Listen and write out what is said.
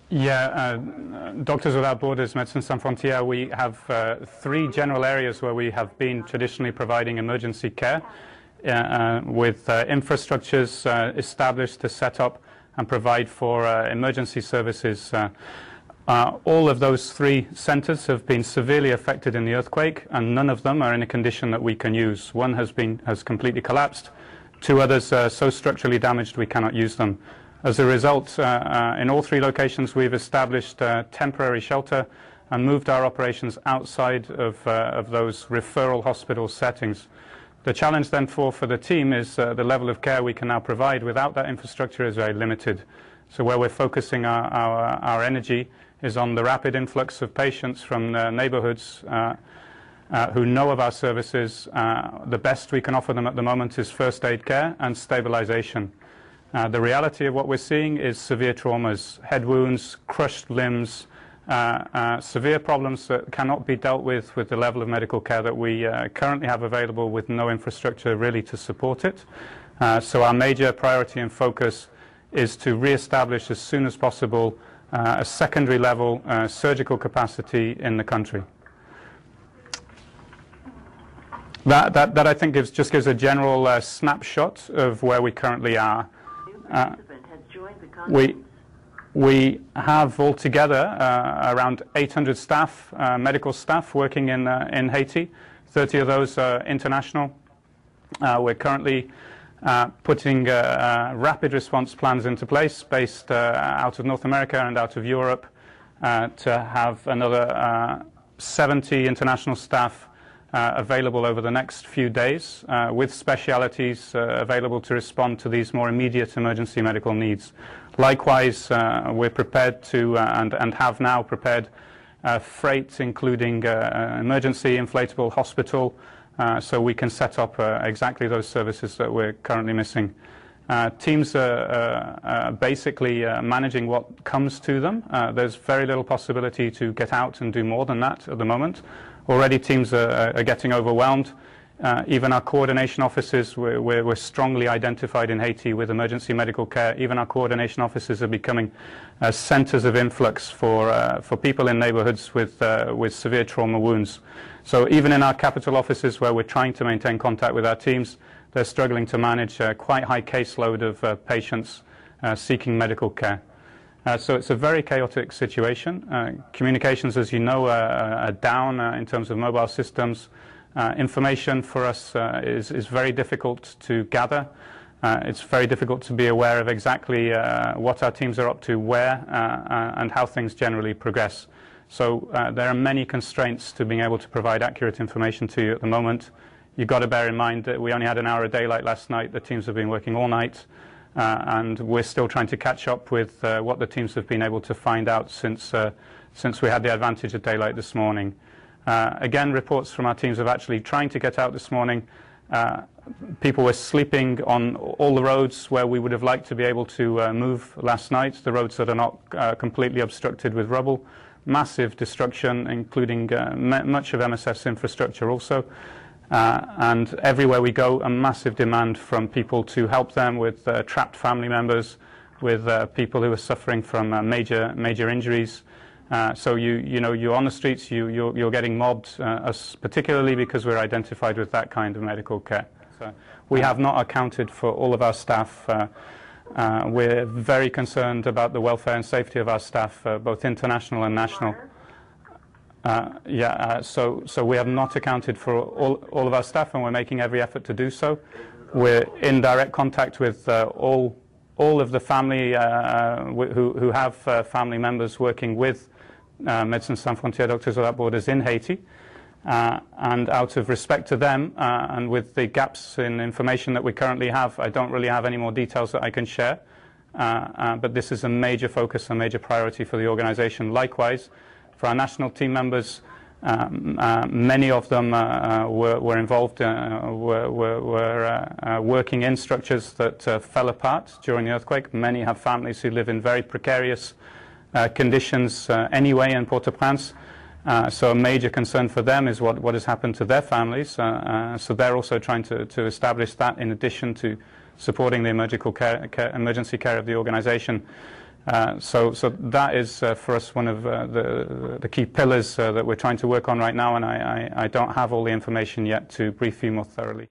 Doctors Without Borders, Médecins Sans Frontières, we have three general areas where we have been traditionally providing emergency care with infrastructures established to set up and provide for emergency services. All of those three centres have been severely affected in the earthquake, and none of them are in a condition that we can use. One has completely collapsed. Two others are so structurally damaged we cannot use them. As a result, in all three locations we've established temporary shelter and moved our operations outside of those referral hospital settings. The challenge then for the team is the level of care we can now provide without that infrastructure is very limited. So where we're focusing our energy is on the rapid influx of patients from neighbourhoods who know of our services. The best we can offer them at the moment is first aid care and stabilisation. The reality of what we're seeing is severe traumas, head wounds, crushed limbs, severe problems that cannot be dealt with the level of medical care that we currently have available with no infrastructure really to support it. So our major priority and focus is to re-establish as soon as possible a secondary level surgical capacity in the country. That I think just gives a general snapshot of where we currently are. We have altogether around 800 staff, medical staff working in Haiti. 30 of those are international. We're currently putting rapid response plans into place based out of North America and out of Europe to have another 70 international staff available over the next few days with specialities available to respond to these more immediate emergency medical needs. Likewise, we're prepared to and have now prepared freight including emergency inflatable hospital so we can set up exactly those services that we're currently missing. Teams are basically managing what comes to them. There's very little possibility to get out and do more than that at the moment. Already teams are getting overwhelmed. Even our coordination offices, we're strongly identified in Haiti with emergency medical care. Even our coordination offices are becoming centres of influx for people in neighbourhoods with severe trauma wounds. So even in our capital offices where we're trying to maintain contact with our teams, they're struggling to manage a quite high caseload of patients seeking medical care. So it's a very chaotic situation. Communications, as you know, are down in terms of mobile systems. Information for us is very difficult to gather. It's very difficult to be aware of exactly what our teams are up to, where, and how things generally progress. So there are many constraints to being able to provide accurate information to you at the moment. You've got to bear in mind that we only had an hour of daylight last night. The teams have been working all night. And we're still trying to catch up with what the teams have been able to find out since we had the advantage of daylight this morning. Again, reports from our teams of actually trying to get out this morning. People were sleeping on all the roads where we would have liked to be able to move last night, the roads that are not completely obstructed with rubble. Massive destruction, including much of MSF's infrastructure also. And everywhere we go, a massive demand from people to help them with trapped family members, with people who are suffering from major injuries. So you're on the streets, you're getting mobbed, us particularly because we're identified with that kind of medical care. So we have not accounted for all of our staff. We're very concerned about the welfare and safety of our staff, both international and national. So we have not accounted for all of our staff, and we're making every effort to do so. We're in direct contact with all of the family who have family members working with Médecins Sans Frontières, Doctors Without Borders in Haiti. And out of respect to them and with the gaps in information that we currently have, I don't really have any more details that I can share. But this is a major focus, a major priority for the organization. Likewise, for our national team members, many of them were involved, were working in structures that fell apart during the earthquake. Many have families who live in very precarious conditions anyway in Port-au-Prince. So a major concern for them is what has happened to their families. So they're also trying to establish that in addition to supporting the emergency care of the organization. So that is for us one of the key pillars that we're trying to work on right now, and I don't have all the information yet to brief you more thoroughly.